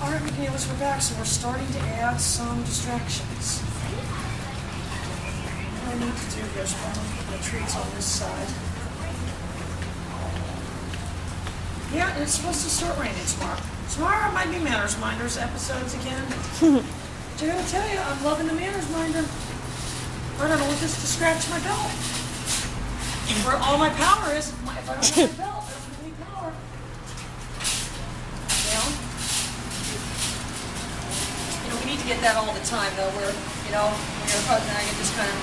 Alright, McNeilers, we're back, so we're starting to add some distractions. What I need to do here is put the treats on this side. Yeah, and it's supposed to start raining tomorrow. Tomorrow might be Manners Minders episodes again. But I gotta tell you, I'm loving the Manners Minder. I don't want this to scratch my belt. Where all my power is, if I don't have my belt, I don't have any power. Down. You know, we need to get that all the time, though, where, you know, when you're pregnant, I can just kind of,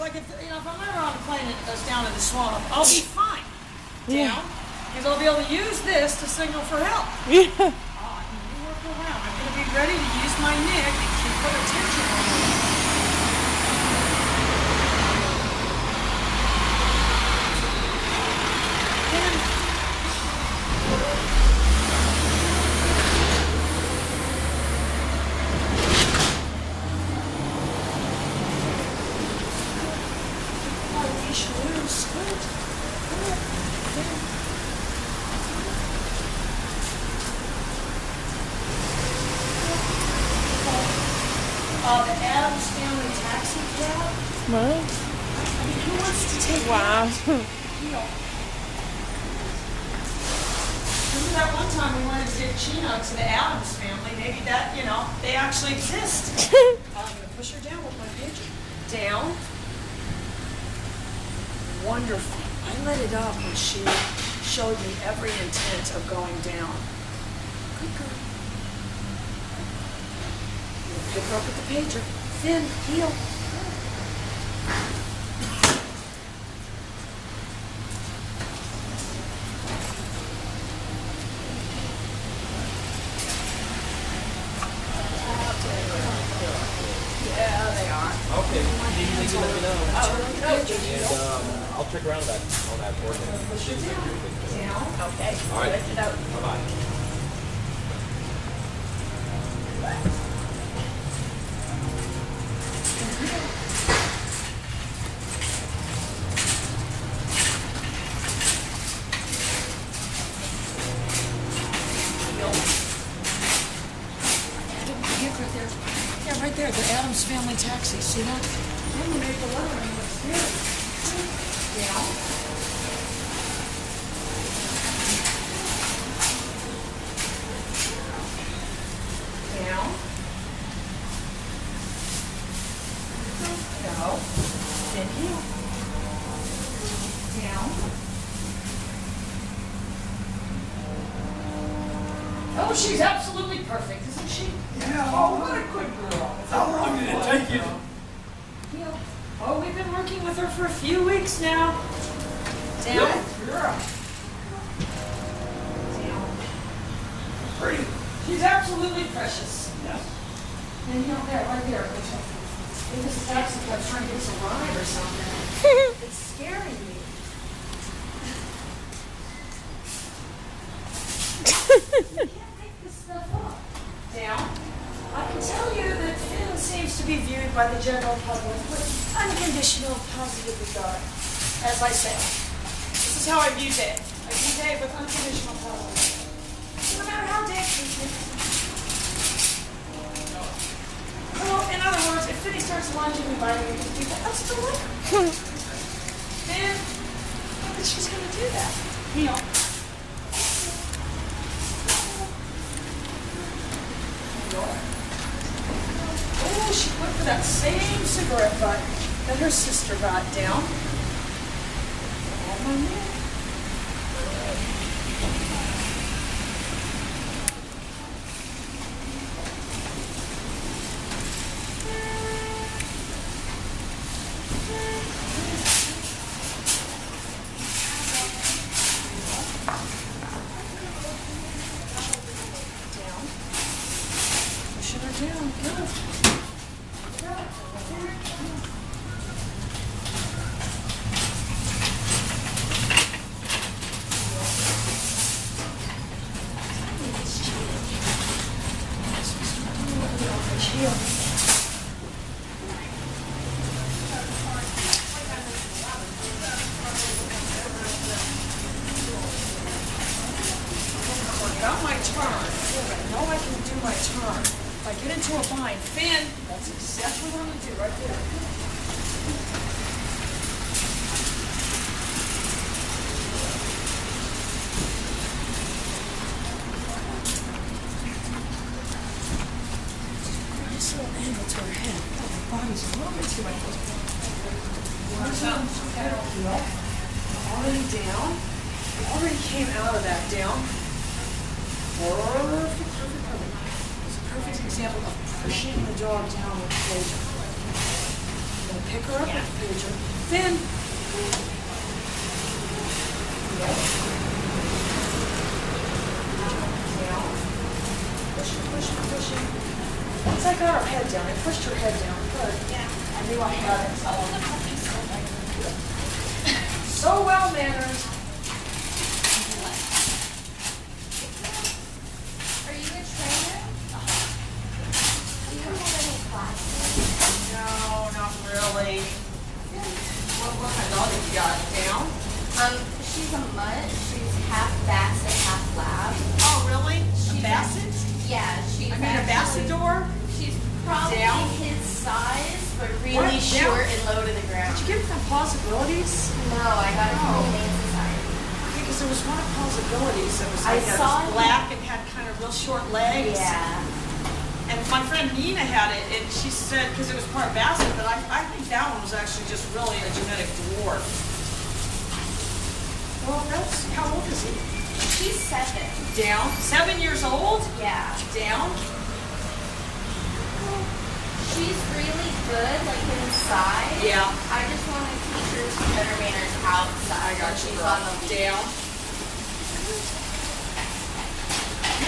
like if, you know, if I'm ever on a plane and it goes down in the swamp, I'll be fine. Down. Because I'll be able to use this to signal for help. Yeah. Oh, you work around. I'm going to be ready to use my neck and keep her attention on me. The Adams Family Taxi Cab. What? I mean, who wants to take Wow. that? Remember that one time we wanted to give Chino to the Adams family? Maybe that, you know, they actually exist. I'm going to push her down with my pager. Down. Wonderful. I let it up when she showed me every intent of going down. Good girl. Pick her up with the pager. Thin, heel. Yeah, they are. Okay. You let me know. And I'll check around on that for you. push her down. Okay. All right. Lift it out. Bye-bye. Yeah, right there, the Adams Family Taxi. See that? Then we make the lettering upstairs. Down. Down. No. Then heel. Down. Oh, she's absolutely perfect, isn't she? Yeah. Oh, what a good girl. How long did it take you? Heel. Oh, we've been working with her for a few weeks now. Down. Good girl. Down. Pretty. She's absolutely precious. Yeah. And you know, there, right there. Maybe this taxi cab's trying to get us a ride or something. It's scaring me. You can't make this stuff up. Down. I can tell you that Finn seems to be viewed by the general public with unconditional positive regard. As I said, this is how I view Dave. I view Dave with unconditional positive. No matter how Dave treats me. So, in other words, if Finny starts lunging and biting at these people, I'll still like her. Finn, how that she's going to do that? Heel. Oh, she went for that same cigarette butt that her sister got down. Oh, my man. Down. Pushing her down. Good. Got my turn. I know I can do my turn. If I get into a bind, Finn, that's exactly what I'm gonna do right there. Nice little angle to her head. Oh, my body's a little bit too angled. Already down. Already came out of that down. Perfect. It's a perfect example of pushing the dog down with the pager. I'm gonna pick her up with the pager. Then, yep. Down. Pushing. Once I got her head down, I pushed her head down. Good. Yeah. I knew I had it. So well mannered. Are you a trainer? Do you have any classes? No, not really. What kind of dog have you got? Down? She's a mutt. She's half basset, half lab. Oh, really? A basset? Yeah, she's I mean a bassetdor? She's probably Down? his size, but really What? short Down? and low to the ground. Did you get it from Possibilities? No, I got it from Oh. the Humane Society. Because there was one of Possibilities that was I like that. saw It was it. black and had kind of real short legs. Yeah. And my friend Nina had it, and she said, because it was part basset, but I think that one was actually just really a genetic dwarf. Well, that's, how old is he? She's 7. Down. 7 years old? Yeah. Down. She's really good, like inside. Yeah. I just want to teach her some better manners outside. I got when you, she's girl. on the lead. Down.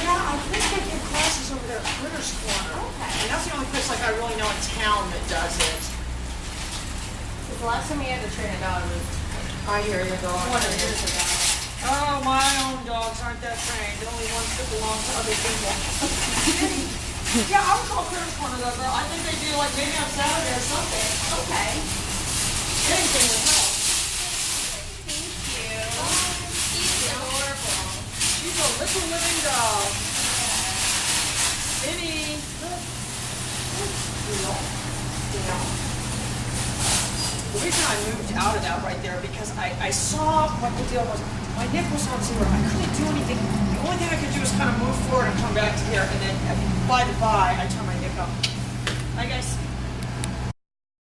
Yeah, I think they get classes over there at Critters Corner. Okay. And that's the only place like I really know in town that does it. Because the last time we had to train a dog was I hear you, girl. 20 years ago. Oh, my own dogs aren't that trained. They're only ones that belong to other people. Yeah, I would call Critters Corner though, girl. I think they do like maybe on Saturday or something. Okay. Anything would help. Thank you. She's adorable. She's a little living dog. Minnie. The reason I moved out of that right there because I saw what the deal was. My neck was on zero. I couldn't do anything. The only thing I could do was kind of move forward and come back to here, and then by the by, I turned my neck up. Hi guys.